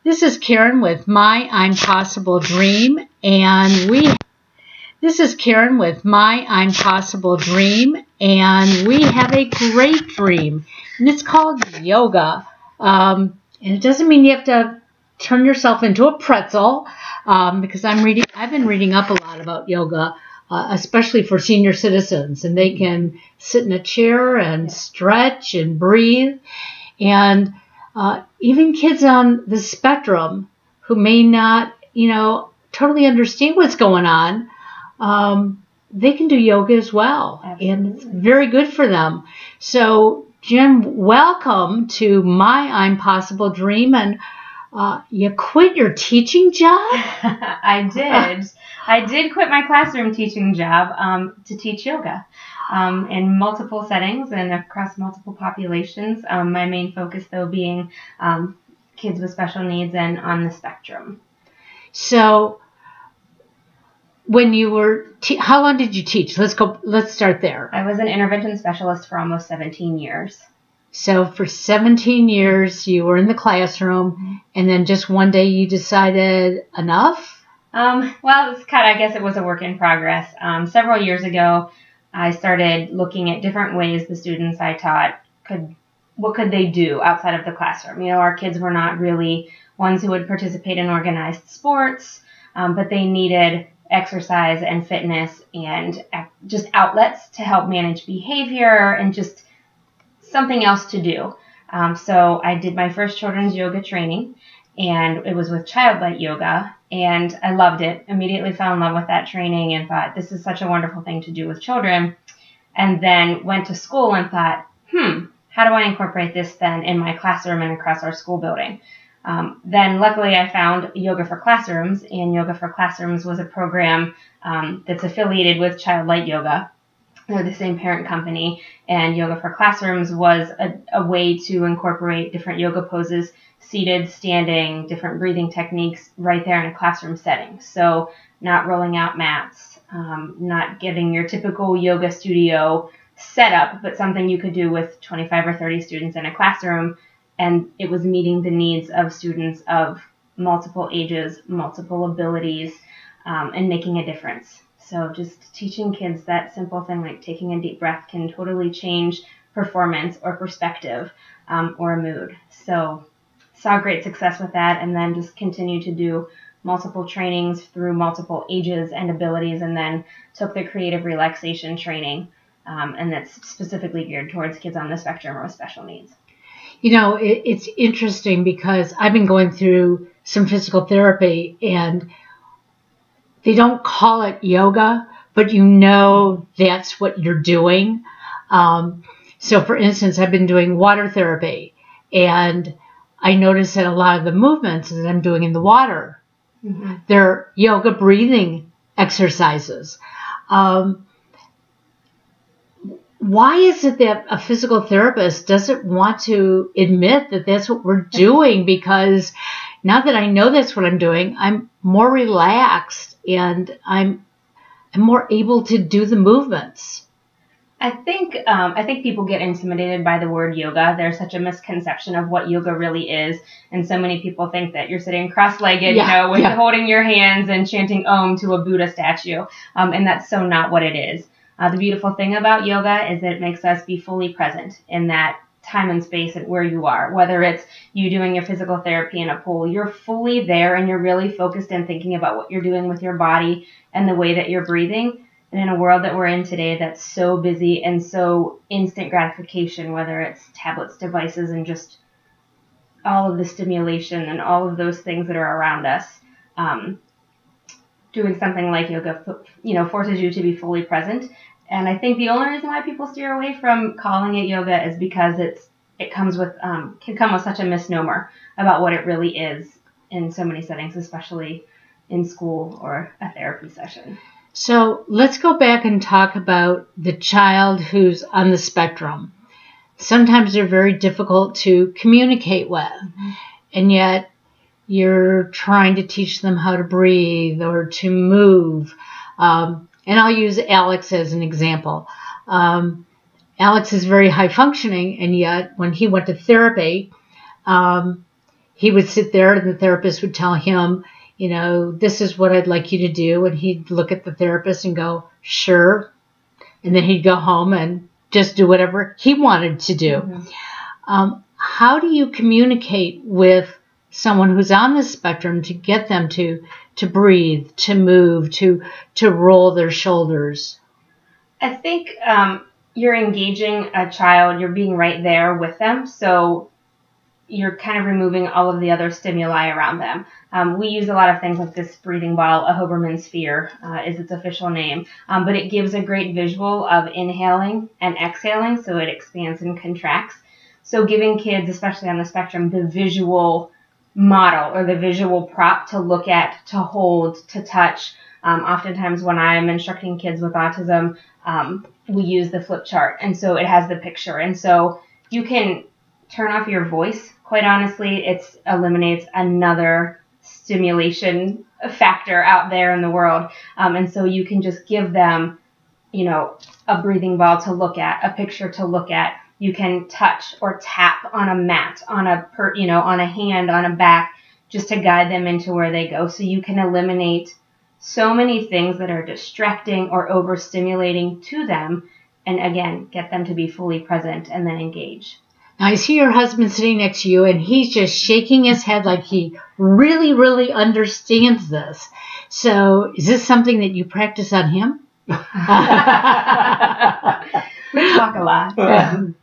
This is Karen with My I'm Possible Dream, and this is Karen with My I'm Possible Dream, and we have a great dream, and it's called yoga. And it doesn't mean you have to turn yourself into a pretzel, because I've been reading up a lot about yoga, especially for senior citizens, and they can sit in a chair and stretch and breathe, and even kids on the spectrum who may not, totally understand what's going on, they can do yoga as well. Absolutely. And it's very good for them. So, Jim, welcome to My I'm Possible Dream. And you quit your teaching job? I did. I did quit my classroom teaching job to teach yoga in multiple settings and across multiple populations. My main focus, though, being kids with special needs and on the spectrum. So, when you were, how long did you teach? Let's start there. I was an intervention specialist for almost 17 years. So for 17 years, you were in the classroom, and then just one day you decided enough? Well, I guess it was a work in progress. Several years ago, I started looking at different ways the students I taught what could they do outside of the classroom? Our kids were not really ones who would participate in organized sports, but they needed exercise and fitness and just outlets to help manage behavior and just something else to do. So I did my first children's yoga training, and it was with Childlight Yoga, and I loved it. Immediately fell in love with that training and thought, this is such a wonderful thing to do with children. And then went to school and thought, how do I incorporate this then in my classroom and across our school building? Then luckily I found Yoga for Classrooms, and Yoga for Classrooms was a program that's affiliated with Childlight Yoga. They're the same parent company, and Yoga for Classrooms was a way to incorporate different yoga poses, seated, standing, different breathing techniques right there in a classroom setting. So not rolling out mats, not getting your typical yoga studio setup, but something you could do with 25 or 30 students in a classroom. And it was meeting the needs of students of multiple ages, multiple abilities, and making a difference. So just teaching kids that simple thing like taking a deep breath can totally change performance or perspective or mood. So saw great success with that, and then just continued to do multiple trainings through multiple ages and abilities, and then took the creative relaxation training, and that's specifically geared towards kids on the spectrum or with special needs. It's interesting because I've been going through some physical therapy, and they don't call it yoga, but that's what you're doing. So for instance, I've been doing water therapy, and I notice that a lot of the movements that I'm doing in the water, they're yoga breathing exercises. Why is it that a physical therapist doesn't want to admit that that's what we're doing? Because now that I know that's what I'm doing, I'm more relaxed and I'm more able to do the movements. I think people get intimidated by the word yoga. There's such a misconception of what yoga really is, and so many people think that you're sitting cross-legged, holding your hands and chanting Om to a Buddha statue, and that's so not what it is. The beautiful thing about yoga is that it makes us be fully present in that time and space and where you are. Whether it's you doing your physical therapy in a pool, you're fully there and you're really focused and thinking about what you're doing with your body and the way that you're breathing. And in a world that we're in today that's so busy and so instant gratification, whether it's tablets, devices, and just all of the stimulation and all of those things that are around us, doing something like yoga, forces you to be fully present. And I think the only reason why people steer away from calling it yoga is because it comes with can come with such a misnomer about what it really is in so many settings, especially in school or a therapy session. So let's go back and talk about the child who's on the spectrum. Sometimes they're very difficult to communicate with, and yet you're trying to teach them how to breathe or to move. And I'll use Alex as an example. Alex is very high functioning, and yet when he went to therapy, he would sit there and the therapist would tell him, you know, this is what I'd like you to do. And he'd look at the therapist and go, sure. And then he'd go home and just do whatever he wanted to do. Mm-hmm. How do you communicate with someone who's on the spectrum to get them to breathe, to move, to roll their shoulders? I think you're engaging a child, you're being right there with them, so you're kind of removing all of the other stimuli around them. We use a lot of things like this breathing ball, a Hoberman sphere is its official name, but it gives a great visual of inhaling and exhaling, so it expands and contracts. So giving kids, especially on the spectrum, the visual model or the visual prop to look at, to hold, to touch. Oftentimes when I'm instructing kids with autism, we use the flip chart, and so it has the picture. And so you can turn off your voice. Quite honestly, it eliminates another stimulation factor out there in the world. And so you can just give them, you know, a breathing ball to look at, a picture to look at. You can touch or tap on a mat, on a hand, on a back, just to guide them into where they go. So you can eliminate so many things that are distracting or overstimulating to them, and again, get them to be fully present and then engage. Now, I see your husband sitting next to you, and he's just shaking his head like he really, really understands this. So is this something that you practice on him? We talk a lot. Go ahead.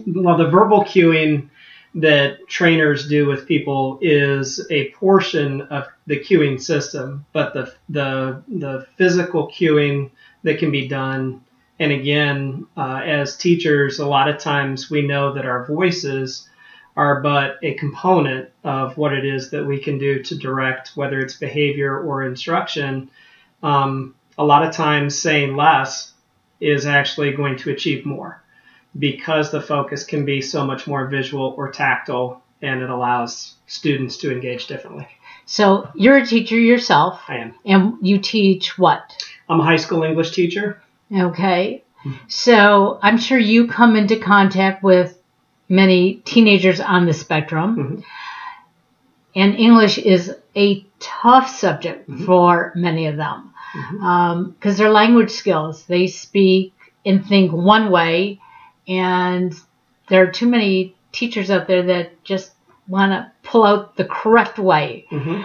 Well, the verbal cueing that trainers do with people is a portion of the cueing system, but the physical cueing that can be done, and again, as teachers, a lot of times we know that our voices are but a component of what it is that we can do to direct, whether it's behavior or instruction. A lot of times saying less is actually going to achieve more, because the focus can be so much more visual or tactile, and it allows students to engage differently. So you're a teacher yourself. I am. And you teach what? I'm a high school English teacher. Okay. So I'm sure you come into contact with many teenagers on the spectrum. Mm-hmm. And English is a tough subject for many of them, because their language skills, they speak and think one way, and there are too many teachers out there that just want to pull out the correct way. Mm-hmm.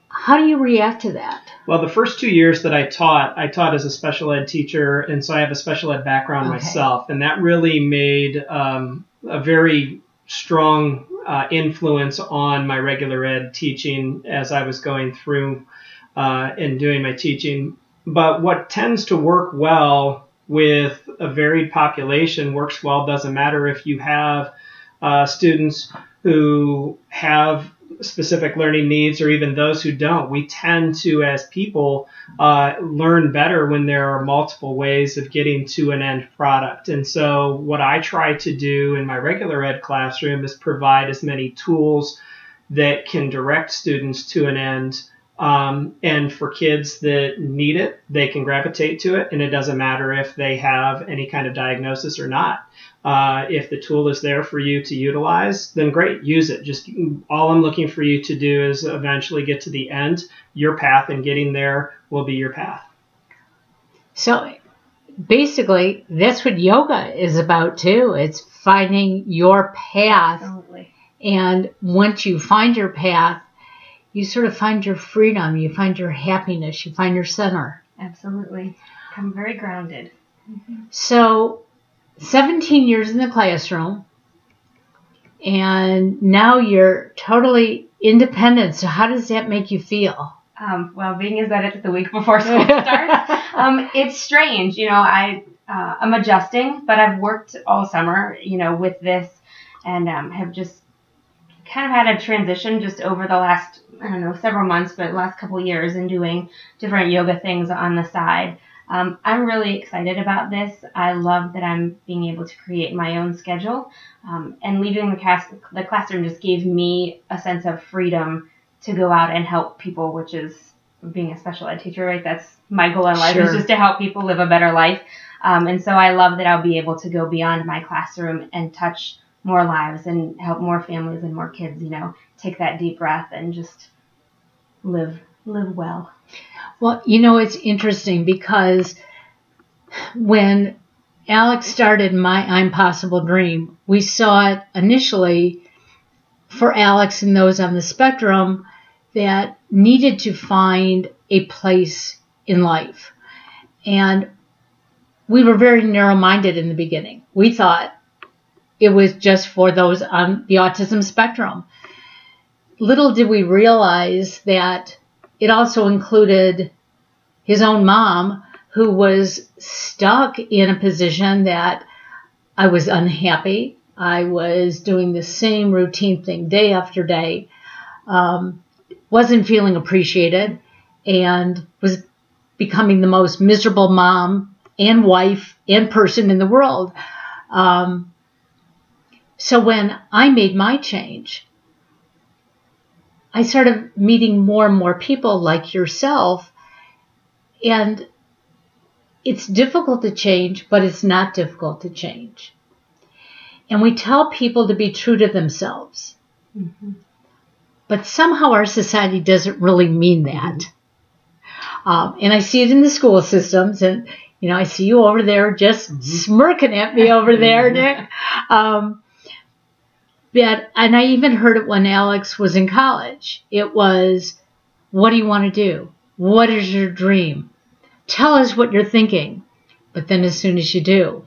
How do you react to that? Well, the first 2 years that I taught as a special ed teacher, and so I have a special ed background myself, and that really made a very strong influence on my regular ed teaching as I was going through and doing my teaching. But what tends to work well with a varied population works well. Doesn't matter if you have students who have specific learning needs or even those who don't. We tend to, as people, learn better when there are multiple ways of getting to an end product. And so what I try to do in my regular ed classroom is provide as many tools that can direct students to an end. And for kids that need it, they can gravitate to it, and it doesn't matter if they have any kind of diagnosis or not. If the tool is there for you to utilize, then great, use it. Just all I'm looking for you to do is eventually get to the end. Your path in getting there will be your path. So basically, that's what yoga is about too. It's finding your path. Absolutely. And once you find your path, you sort of find your freedom, you find your happiness, you find your center. Absolutely. Become very grounded. Mm-hmm. So 17 years in the classroom, and now you're totally independent. So how does that make you feel? Well, being as that it's the week before school starts, it's strange. You know, I'm adjusting, but I've worked all summer, with this, and have just kind of had a transition just over the last, several months, but last couple years, in doing different yoga things on the side. I'm really excited about this. I love that I'm being able to create my own schedule, and leaving the classroom just gave me a sense of freedom to go out and help people, which is being a special ed teacher, right? That's my goal in life, is just to help people live a better life. And so I love that I'll be able to go beyond my classroom and touch more lives and help more families and more kids, take that deep breath and just live well. Well, it's interesting because when Alex started My I'm Possible Dream, we saw it initially for Alex and those on the spectrum that needed to find a place in life. And we were very narrow-minded in the beginning. We thought it was just for those on the autism spectrum. Little did we realize that it also included his own mom, who was stuck in a position that I was unhappy. I was doing the same routine thing day after day, wasn't feeling appreciated, and was becoming the most miserable mom and wife and person in the world. So when I made my change, I started meeting more and more people like yourself, and it's difficult to change, but it's not difficult to change. And we tell people to be true to themselves. Mm-hmm. But somehow our society doesn't really mean that. And I see it in the school systems, and I see you over there just smirking at me over there, Nick. And I even heard it when Alex was in college. It was, what do you want to do? What is your dream? Tell us what you're thinking. But then as soon as you do,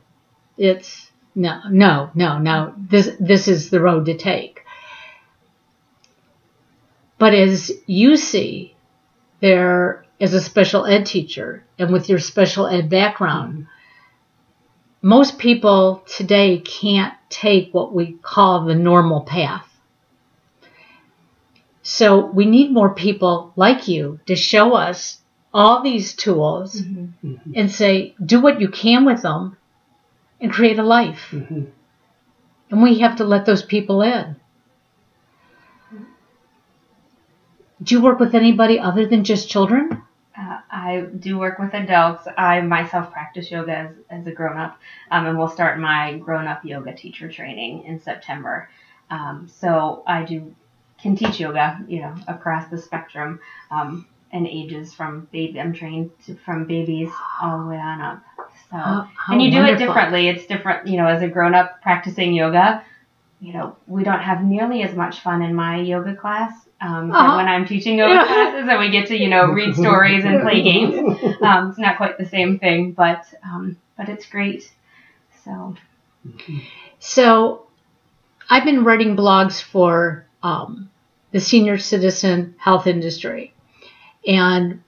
it's no. This is the road to take. But as you see there as a special ed teacher and with your special ed background, most people today can't take what we call the normal path. So we need more people like you to show us all these tools and say, do what you can with them and create a life. Mm-hmm. And we have to let those people in. Do you work with anybody other than just children? I do work with adults. I myself practice yoga as a grown-up, and we'll start my grown-up yoga teacher training in September. So I can teach yoga, across the spectrum and ages from baby. I'm trained from babies all the way on up. So and you do it differently. It's different, as a grown-up practicing yoga. We don't have nearly as much fun in my yoga class than when I'm teaching yoga classes, and we get to, read stories and play games. It's not quite the same thing, but it's great. So I've been writing blogs for the senior citizen health industry, and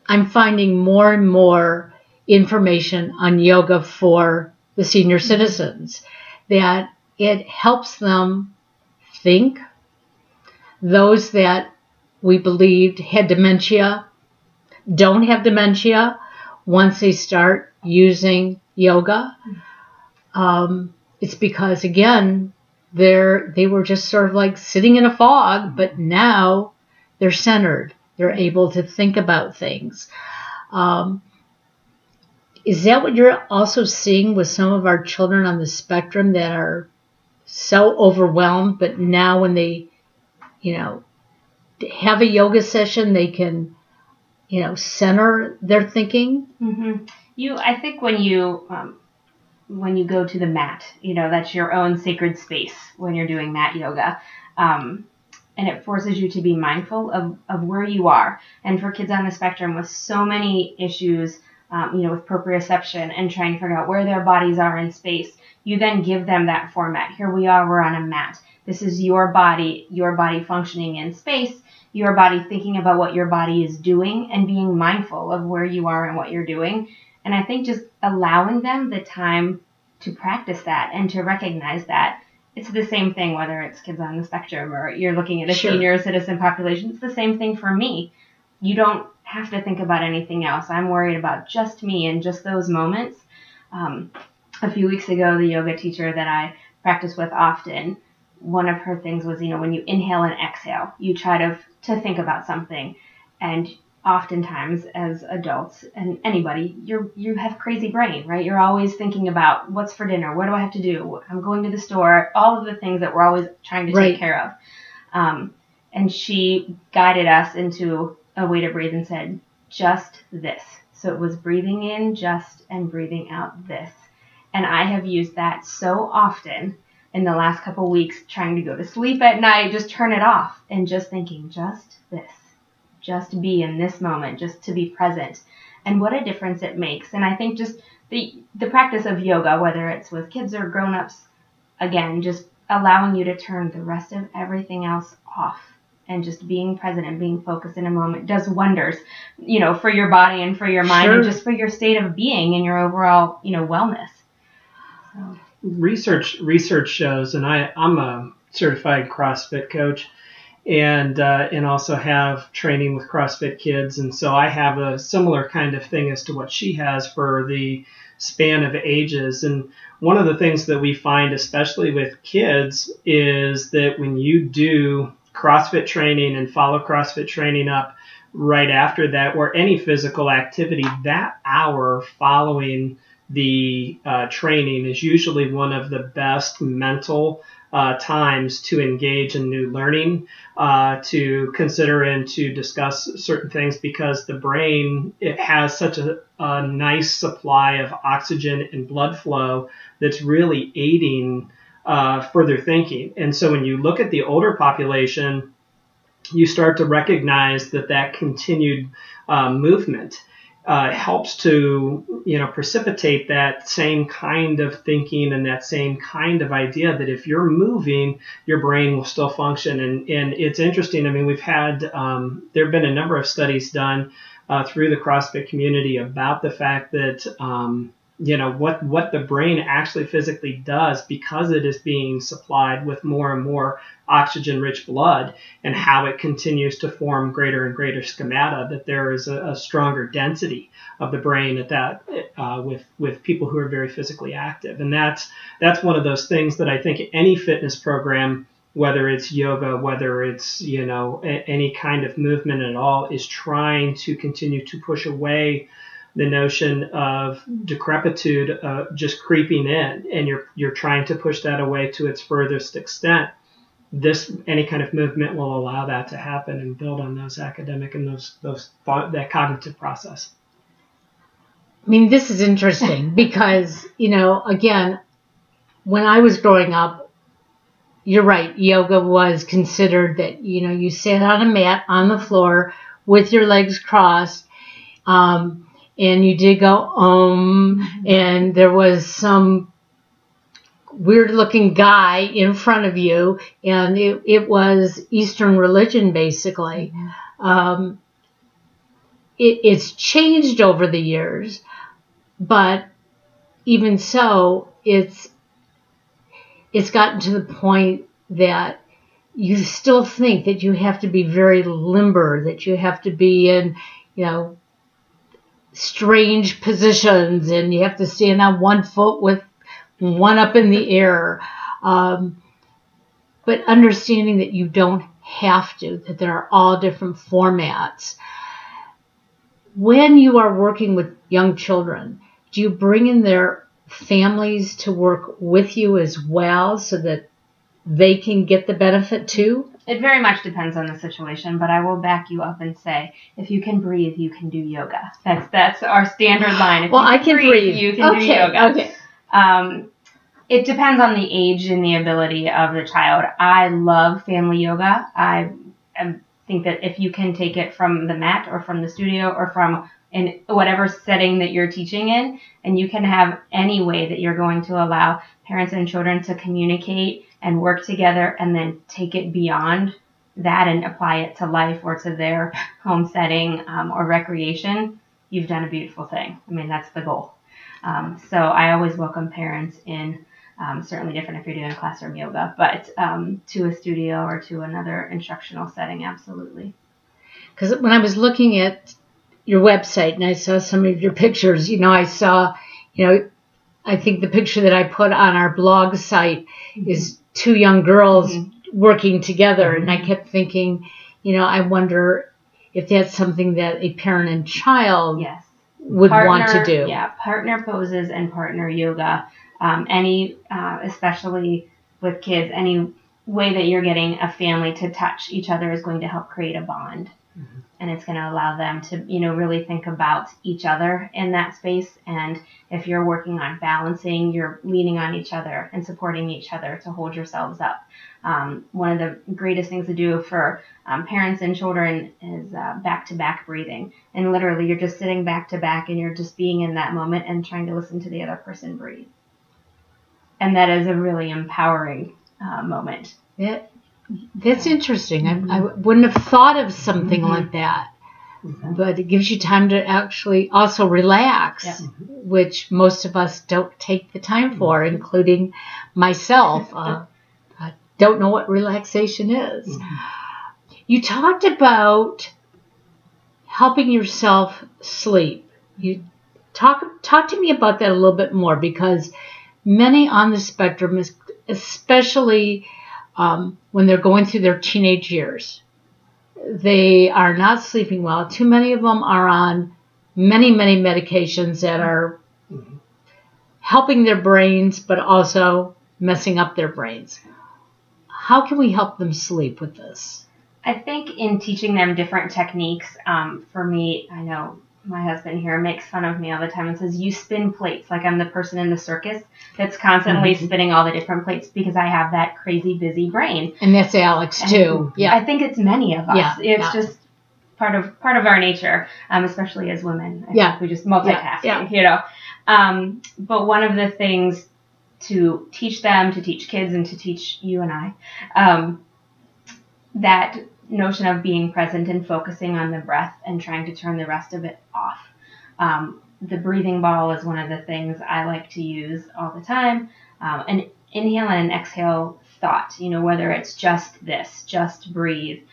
I'm finding more and more information on yoga for the senior citizens, that it helps them think. Those that we believed had dementia don't have dementia once they start using yoga. It's because, again, they were just sort of like sitting in a fog, but now they're centered. They're able to think about things. Is that what you're also seeing with some of our children on the spectrum that are so overwhelmed, but now when they, have a yoga session, they can, center their thinking? Mm-hmm. I think when you go to the mat, that's your own sacred space when you're doing mat yoga. And it forces you to be mindful of where you are. And for kids on the spectrum with so many issues, with proprioception and trying to figure out where their bodies are in space, you then give them that format. Here we are, we're on a mat. This is your body functioning in space, your body thinking about what your body is doing and being mindful of where you are and what you're doing. And I think just allowing them the time to practice that and to recognize that it's the same thing, whether it's kids on the spectrum or you're looking at a senior citizen population. It's the same thing for me. You don't have to think about anything else. I'm worried about just me and just those moments. A few weeks ago, the yoga teacher that I practice with often, one of her things was, when you inhale and exhale, you try to think about something. And oftentimes as adults, and anybody, you have crazy brain, right? You're always thinking about what's for dinner, what do I have to do, I'm going to the store, all of the things that we're always trying to take care of. And she guided us into a way to breathe and said, just this. So it was breathing in just and breathing out this. And I have used that so often in the last couple weeks, trying to go to sleep at night, just turn it off and just thinking, just this. Just be in this moment, just to be present, and what a difference it makes. And I think just the practice of yoga, whether it's with kids or grown-ups, again, just allowing you to turn the rest of everything else off and just being present and being focused in a moment does wonders, for your body and for your mind and just for your state of being and your overall, wellness. So. Research shows, and I'm a certified CrossFit coach, and also have training with CrossFit kids. And so I have a similar kind of thing as to what she has for the span of ages. And one of the things that we find, especially with kids, is that when you do CrossFit training and follow CrossFit training up right after that, or any physical activity, that hour following the training is usually one of the best mental times to engage in new learning, to consider and to discuss certain things, because the brain, it has such a nice supply of oxygen and blood flow that's really aiding further thinking. And so when you look at the older population, you start to recognize that continued movement helps to, precipitate that same kind of thinking and that same kind of idea that if you're moving, your brain will still function. And it's interesting. I mean, we've had, there have been a number of studies done through the CrossFit community about the fact that, what the brain actually physically does, because it is being supplied with more and more oxygen-rich blood, and how it continues to form greater and greater schemata, that there is a stronger density of the brain at that with people who are very physically active. And that's one of those things that I think any fitness program, whether it's yoga, whether it's any kind of movement at all, is trying to continue to push away the notion of decrepitude just creeping in, and you're trying to push that away to its furthest extent. Any kind of movement will allow that to happen and build on those academic and that cognitive process. I mean, this is interesting because, again, when I was growing up, you're right, yoga was considered that, you sat on a mat on the floor with your legs crossed, and you did go, and there was some weird-looking guy in front of you, and it was Eastern religion, basically. It's changed over the years, but even so, it's gotten to the point that you still think that you have to be very limber, that you have to be in, strange positions, and you have to stand on one foot with one up in the air. But understanding that you don't have to, that there are all different formats. When you are working with young children, do you bring in their families to work with you as well so that they can get the benefit too? It very much depends on the situation, but I will back you up and say, if you can breathe, you can do yoga. That's our standard line. If I can breathe. You can do yoga. Okay. It depends on the age and the ability of the child. I love family yoga. I think that if you can take it from the mat or from the studio or from in whatever setting that you're teaching in, and you can have any way that you're going to allow parents and children to communicate and work together, and then take it beyond that and apply it to life or to their home setting or recreation, you've done a beautiful thing. I mean, that's the goal. So I always welcome parents in, certainly different if you're doing classroom yoga, but to a studio or to another instructional setting, absolutely. Because when I was looking at your website and I saw some of your pictures, I saw, I think the picture that I put on our blog site is two young girls working together. And I kept thinking, I wonder if that's something that a parent and child Yes. would want to do. Yeah, partner poses and partner yoga. Especially with kids, any way that you're getting a family to touch each other is going to help create a bond. Mm-hmm. And it's going to allow them to, really think about each other in that space. And if you're working on balancing, you're leaning on each other and supporting each other to hold yourselves up. One of the greatest things to do for parents and children is back-to-back breathing. And literally, you're just sitting back-to-back and you're just being in that moment and trying to listen to the other person breathe. And that is a really empowering moment. That's interesting. I wouldn't have thought of something like that. But it gives you time to actually also relax, which most of us don't take the time for, including myself. I don't know what relaxation is. You talked about helping yourself sleep. You talk to me about that a little bit more, because many on the spectrum, especially when they're going through their teenage years, they are not sleeping well. Too many of them are on many, many medications that are helping their brains, but also messing up their brains. How can we help them sleep with this? I think in teaching them different techniques, for me, I know my husband here makes fun of me all the time and says, you spin plates, like I'm the person in the circus that's constantly spinning all the different plates, because I have that crazy busy brain. And that's Alex too. Yeah, I think it's many of us. It's just part of our nature, especially as women. I think we just multitask, But one of the things to teach them, to teach kids, and to teach you and I, that notion of being present and focusing on the breath and trying to turn the rest of it off. The breathing ball is one of the things I like to use all the time. An inhale and an exhale thought, whether it's just this, just breathe,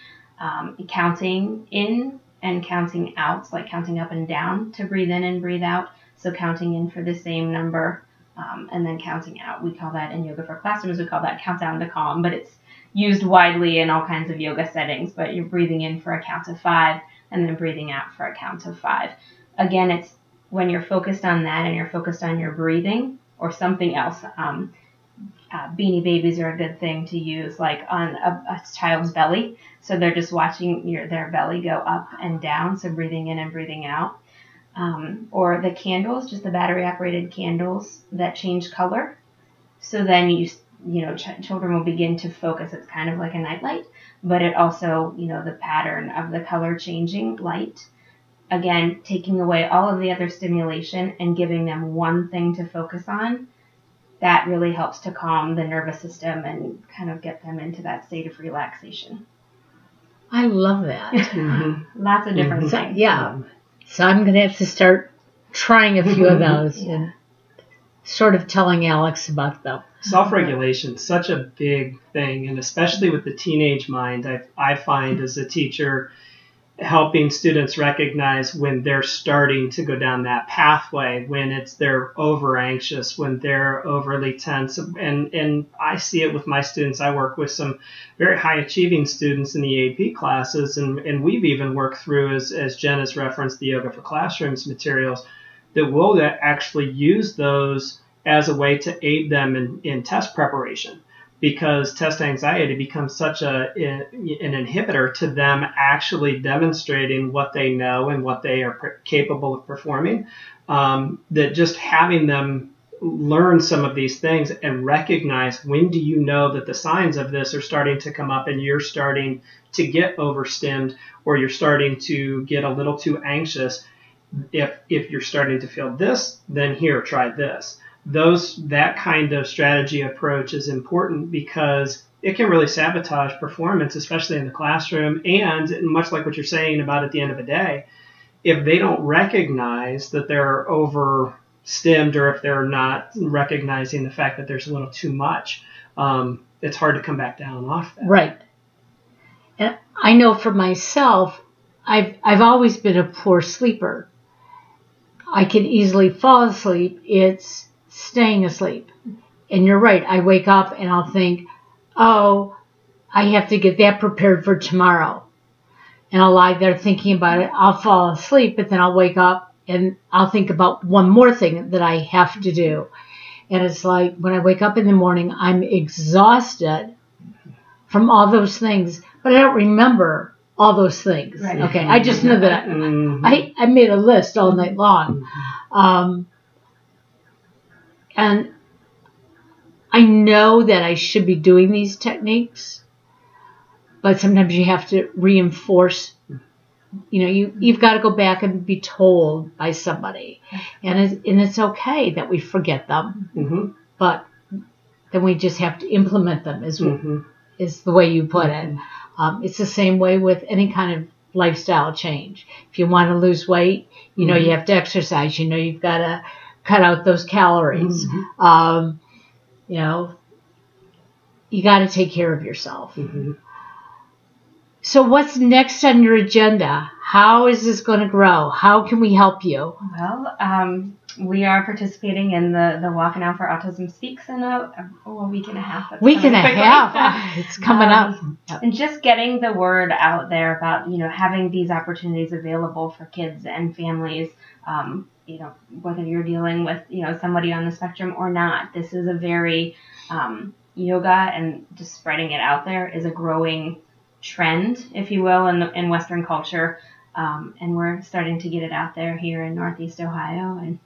counting in and counting out, like counting up and down to breathe in and breathe out. So counting in for the same number, and then counting out. We call that in Yoga for Classrooms, we call that countdown to calm, but it's used widely in all kinds of yoga settings. But you're breathing in for a count of 5 and then breathing out for a count of 5. Again, it's when you're focused on that and you're focused on your breathing or something else. Beanie Babies are a good thing to use, like on a child's belly. So they're just watching their belly go up and down, so breathing in and breathing out. Or the candles, just the battery-operated candles that change color. So then children will begin to focus. It's kind of like a nightlight, but it also, the pattern of the color changing light. Again, taking away all of the other stimulation and giving them one thing to focus on. That really helps to calm the nervous system and kind of get them into that state of relaxation. I love that. Lots of different things. Yeah. So I'm going to have to start trying a few of those and sort of telling Alex about them. Self-regulation is such a big thing, and especially with the teenage mind, I find as a teacher, helping students recognize when they're starting to go down that pathway, when they're over anxious, when they're overly tense. And I see it with my students. I work with some very high achieving students in the AP classes, and we've even worked through, as Jen has referenced, the Yoga for Classrooms materials, that will actually use those as a way to aid them in test preparation. Because test anxiety becomes such an inhibitor to them actually demonstrating what they know and what they are capable of performing, that just having them learn some of these things and recognize, when do you know that the signs of this are starting to come up and you're starting to get overstimmed, or you're starting to get a little too anxious. If you're starting to feel this, then here, try this. That kind of strategy approach is important, because it can really sabotage performance, especially in the classroom. And much like what you're saying about at the end of the day, if they don't recognize that they're overstimmed, or if they're not recognizing the fact that there's a little too much, it's hard to come back down off that. Right. And I know for myself, I've always been a poor sleeper. I can easily fall asleep. It's staying asleep. And you're right. I wake up and I'll think, oh, I have to get that prepared for tomorrow. and I'll lie there thinking about it. I'll fall asleep, but then I'll wake up and I'll think about one more thing that I have to do. And it's like when I wake up in the morning, I'm exhausted from all those things, but I don't remember all those things. Right. Okay, I just know that I made a list all night long. And I know that I should be doing these techniques, but sometimes you have to reinforce. You've got to go back and be told by somebody, and it's okay that we forget them, but then we just have to implement them. Is the way you put it. It's the same way with any kind of lifestyle change. If you want to lose weight, you have to exercise. You've got to cut out those calories. You got to take care of yourself. So what's next on your agenda? How is this going to grow? How can we help you? Well, we are participating in the Walking Out for Autism Speaks in a week and a half. It's coming up. And just getting the word out there about, having these opportunities available for kids and families, whether you're dealing with, somebody on the spectrum or not. This is a very, yoga and just spreading it out there is a growing trend, if you will, in Western culture. And we're starting to get it out there here in Northeast Ohio, and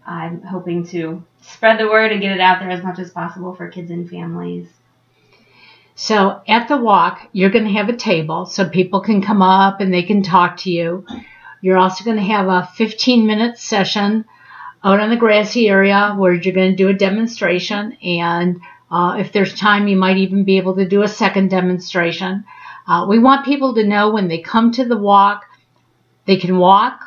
I'm hoping to spread the word and get it out there as much as possible for kids and families. So at the walk, you're going to have a table so people can come up and they can talk to you. You're also going to have a 15-minute session out on the grassy area where you're going to do a demonstration, and if there's time, you might even be able to do a second demonstration. We want people to know when they come to the walk, they can walk,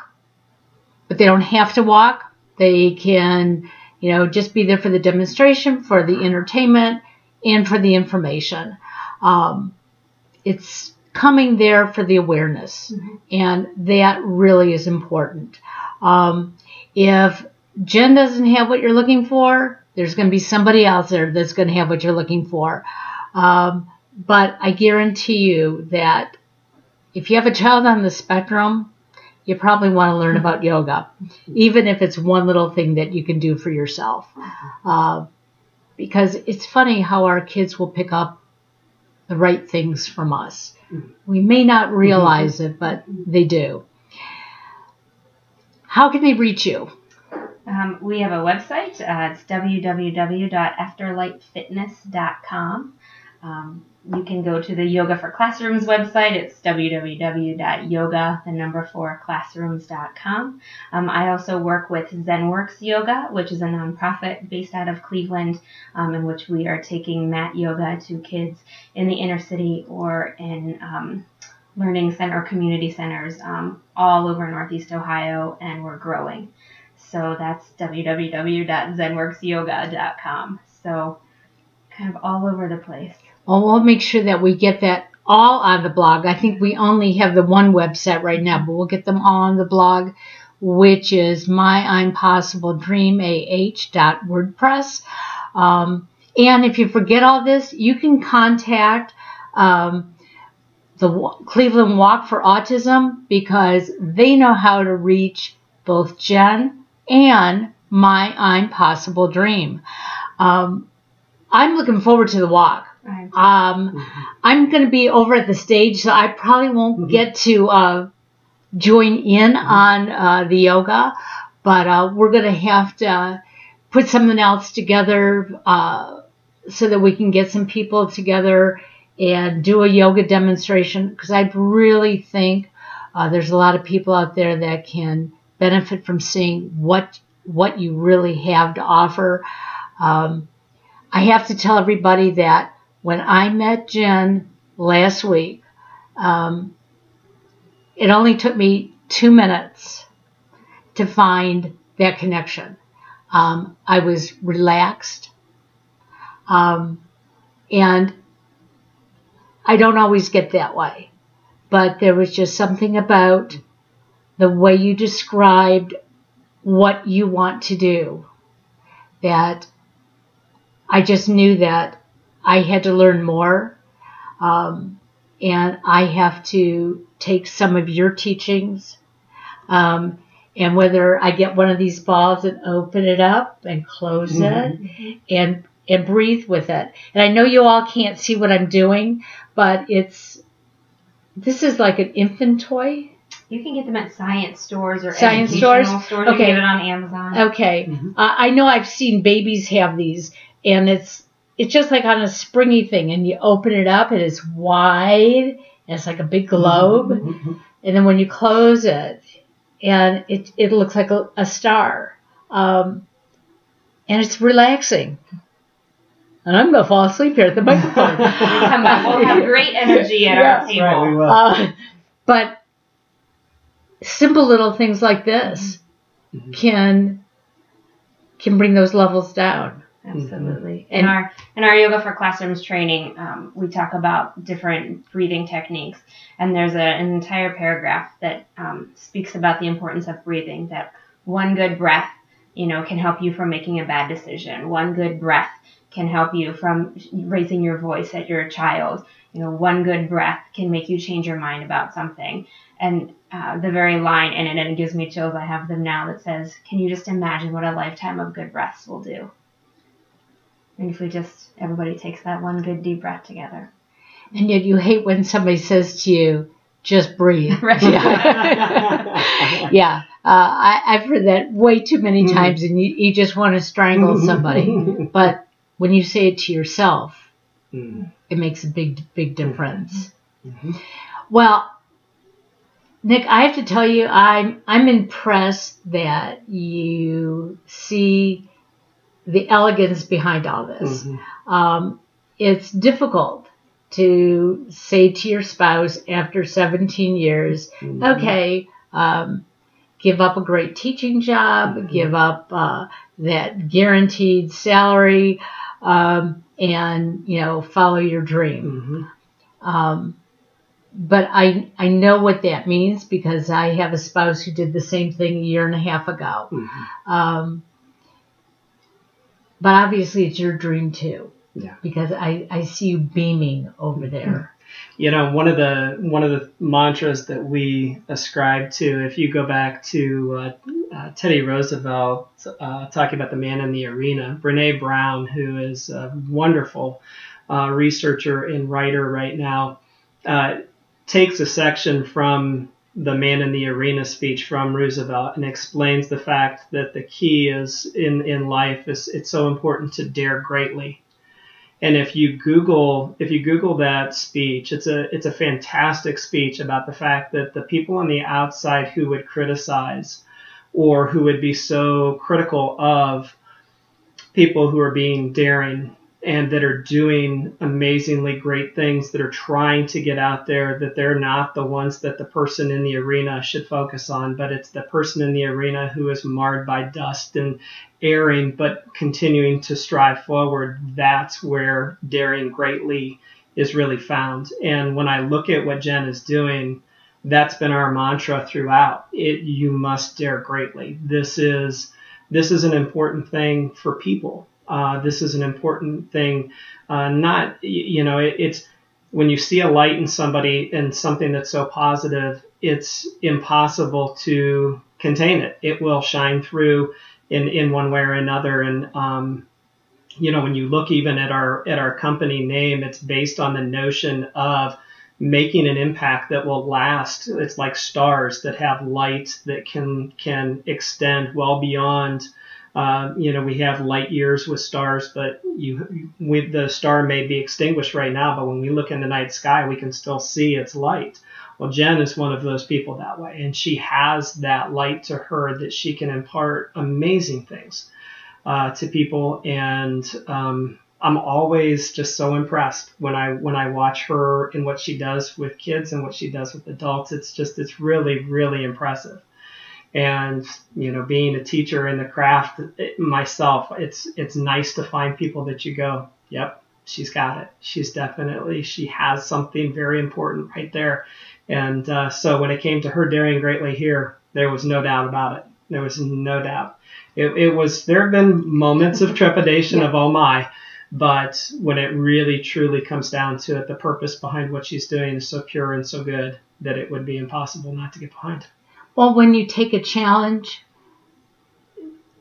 but they don't have to walk. They can, just be there for the demonstration, for the entertainment, and for the information. It's coming there for the awareness, and that really is important. If Jen doesn't have what you're looking for, there's going to be somebody else there that's going to have what you're looking for. But I guarantee you that if you have a child on the spectrum, you probably want to learn about yoga, even if it's one little thing that you can do for yourself. Because it's funny how our kids will pick up the right things from us. We may not realize it, but they do. How can they reach you? We have a website. It's www.afterlightfitness.com. You can go to the Yoga for Classrooms website. It's www.yoga4classrooms.com. I also work with ZenWorks Yoga, which is a nonprofit based out of Cleveland, in which we are taking mat yoga to kids in the inner city or in learning center or community centers all over Northeast Ohio, and we're growing. So that's www.zenworksyoga.com. So kind of all over the place. Well, we'll make sure that we get that all on the blog. I think we only have the one website right now, but we'll get them all on the blog, which is myimpossibledreamah.wordpress. And if you forget all this, you can contact the Cleveland Walk for Autism, because they know how to reach both Jen and My I'm Possible Dream. I'm looking forward to the walk. I'm going to be over at the stage, so I probably won't get to join in on the yoga, but we're going to have to put something else together so that we can get some people together and do a yoga demonstration, because I really think there's a lot of people out there that can benefit from seeing what you really have to offer. I have to tell everybody that when I met Jen last week, it only took me 2 minutes to find that connection. I was relaxed, and I don't always get that way, but there was just something about the way you described what you want to do that I just knew that I had to learn more. and I have to take some of your teachings, and whether I get one of these balls and open it up and close it and breathe with it. And I know you all can't see what I'm doing, but this is like an infant toy. You can get them at science stores or Science educational stores? stores. You can get it on Amazon. Okay. I know I've seen babies have these, and it's just like on a springy thing, and you open it up, and it's wide, and it's like a big globe. And then when you close it, and it looks like a star. And it's relaxing. And I'm going to fall asleep here at the microphone. We'll have great energy at our table. Right, we will. But simple little things like this can bring those levels down. Absolutely. In our Yoga for Classrooms training, we talk about different breathing techniques, and there's an entire paragraph that speaks about the importance of breathing. That one good breath, can help you from making a bad decision. One good breath can help you from raising your voice at your child. One good breath can make you change your mind about something. And the very line in it, and it gives me chills, I have them now, that says, "Can you just imagine what a lifetime of good breaths will do?" And if everybody takes that one good deep breath together. And yet you hate when somebody says to you, "Just breathe." Right. Yeah. I've heard that way too many times, and you just want to strangle somebody. But when you say it to yourself, it makes a big, big difference. Well, Nick, I have to tell you, I'm impressed that you see the elegance behind all this. It's difficult to say to your spouse after 17 years, okay, give up a great teaching job, give up that guaranteed salary, and follow your dream. But I know what that means because I have a spouse who did the same thing a year and a half ago. But obviously it's your dream too. Yeah. Because I see you beaming over there. One of the mantras that we ascribe to, if you go back to Teddy Roosevelt talking about the man in the arena, Brene Brown, who is a wonderful researcher and writer right now, takes a section from the Man in the Arena speech from Roosevelt and explains the fact that the key is in life is it's so important to dare greatly. And if you Google that speech, it's a fantastic speech about the fact that the people on the outside who would criticize or who would be so critical of people who are being daring and that are doing amazingly great things, that are trying to get out there, that they're not the ones that the person in the arena should focus on, but it's the person in the arena who is marred by dust and erring, but continuing to strive forward. That's where daring greatly is really found. And when I look at what Jen is doing, that's been our mantra throughout. You must dare greatly. This is an important thing for people. This is an important thing. It's when you see a light in somebody and something that's so positive, it's impossible to contain it. It will shine through in one way or another. And, when you look even at our company name, it's based on the notion of making an impact that will last. It's like stars that have light that can extend well beyond. We have light years with stars, but the star may be extinguished right now, but when we look in the night sky, we can still see its light. Well, Jen is one of those people that way, and she has that light to her that she can impart amazing things to people. And I'm always just so impressed when I watch her and what she does with kids and what she does with adults. It's really, really impressive. And, being a teacher in the craft myself, it's nice to find people that you go, yep, she's got it. She has something very important right there. And so when it came to her daring greatly here, there was no doubt about it. There was no doubt. There have been moments of trepidation of, oh my, But when it really truly comes down to it, the purpose behind what she's doing is so pure and so good that it would be impossible not to get behind. Well, when you take a challenge,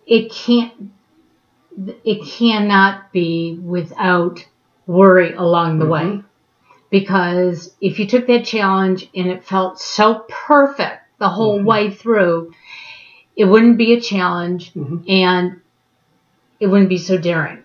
it cannot be without worry along the way. Because if you took that challenge and it felt so perfect the whole way through, it wouldn't be a challenge and it wouldn't be so daring.